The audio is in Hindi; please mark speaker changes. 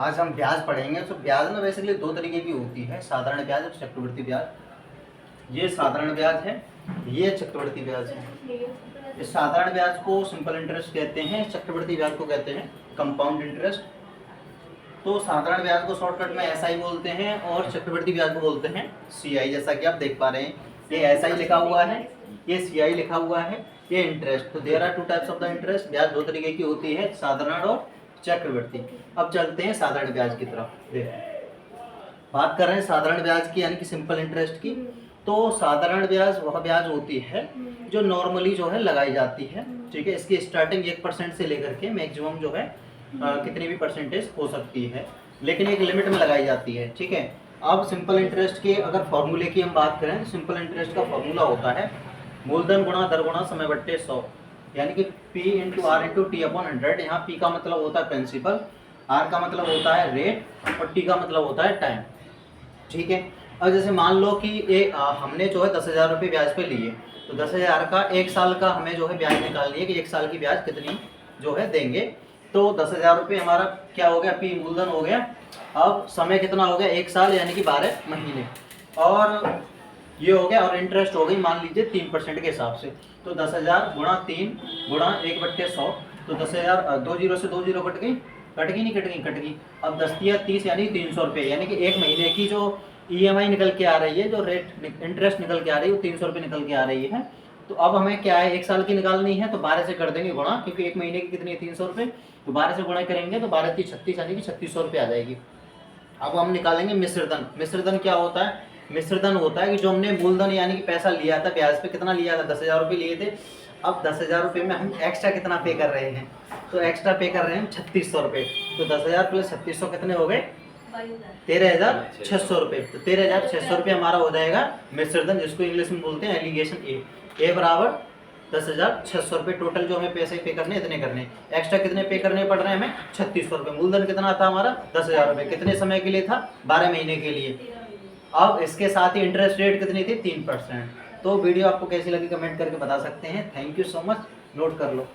Speaker 1: आज हम ब्याज पढ़ेंगे। तो ब्याज ना बेसिकली दो तरीके की होती है, साधारण ब्याज और चक्रवृद्धि ब्याज। ये साधारण ब्याज है, ये चक्रवृद्धि ब्याज है। इस साधारण ब्याज को सिंपल इंटरेस्ट कहते हैं, चक्रवृद्धि ब्याज को कहते हैं कंपाउंड इंटरेस्ट। तो साधारण ब्याज को शॉर्टकट में एसआई बोलते हैं और चक्रवृद्धि ब्याज को बोलते हैं सीआई। जैसा कि आप देख पा रहे हैं, ये एसआई लिखा हुआ है, ये सीआई लिखा हुआ है, ये इंटरेस्ट। तो there are two types of the interest. ब्याज दो तरीके की होती है, साधारण और चक्रवृद्धि। अब चलते हैं साधारण ब्याज की तरफ। देखो, बात कर रहे हैं साधारण ब्याज की, यानी कि सिंपल इंटरेस्ट की। तो साधारण ब्याज वह ब्याज होती है जो नॉर्मली जो है लगाई जाती है, ठीक है। इसकी स्टार्टिंग 1% से लेकर के मैक्सिमम जो है कितनी भी परसेंटेज हो सकती है, लेकिन एक लिमिट में लगाई जाती है, ठीक है। अब सिंपल इंटरेस्ट के अगर फॉर्मूले की हम बात करें तो सिंपल इंटरेस्ट का फॉर्मूला होता है मूलधन गुणा दर गुणा समय बट्टे 100, यानी कि P into R into T upon 100। यहाँ P का मतलब होता है प्रिंसिपल, R का मतलब होता है रेट और T का मतलब होता है टाइम, ठीक है। अब जैसे मान लो कि हमने जो है 10,000 रुपये ब्याज पे लिए, तो 10,000 का एक साल का हमें जो है ब्याज निकालनी है कि एक साल की ब्याज कितनी जो है देंगे। तो 10,000 रुपये हमारा क्या हो गया, P मूलधन हो गया। अब समय कितना हो गया, एक साल यानी कि 12 महीने, और ये हो गया। और इंटरेस्ट हो गई मान लीजिए 3% के हिसाब से। तो 10,000 गुणा 3 गुणा 1/100, तो 10,000 दो जीरो से दो जीरो कट गई, नहीं कट गई। अब 10 या 30 यानी 300 रुपये, यानी कि एक महीने की जो EMI निकल के आ रही है, जो रेट इंटरेस्ट निकल के आ रही है, वो 300 रुपये निकल के आ रही है। तो अब हमें क्या है, एक साल की निकालनी है, तो 12 से कर देंगे गुणा, क्योंकि एक महीने की कितनी है 300 रुपये। तो 12 से गुणा करेंगे तो 12 3 36 यानी कि 3600 रुपये आ जाएगी। अब हम निकालेंगे मिश्रधन। मिश्रधन क्या होता है, मिश्रधन होता है कि जो हमने मूलधन यानी कि पैसा लिया था ब्याज पे, कितना लिया था, 10,000 रुपये लिए थे। अब 10,000 रुपये में हम एक्स्ट्रा कितना पे कर रहे हैं, तो एक्स्ट्रा पे कर रहे हैं 3600 रुपये। तो 10,000 प्लस 3600 कितने हो गए, 13,600 रुपये। तो 13,600 रुपये हमारा हो जाएगा मिश्रधन, जिसको इंग्लिश में बोलते हैं एलिगेशन ए बराबर 10,600 रुपये। टोटल जो हमें पैसे पे करने इतने करने, एक्स्ट्रा कितने पे करने पड़ रहे हैं हमें, 3600 रुपये। मूलधन कितना था हमारा, 10,000 रुपये। कितने समय के लिए था, 12 महीने के लिए। अब इसके साथ ही इंटरेस्ट रेट कितनी थी, 3%। तो वीडियो आपको कैसी लगी कमेंट करके बता सकते हैं। Thank you so much, note कर लो।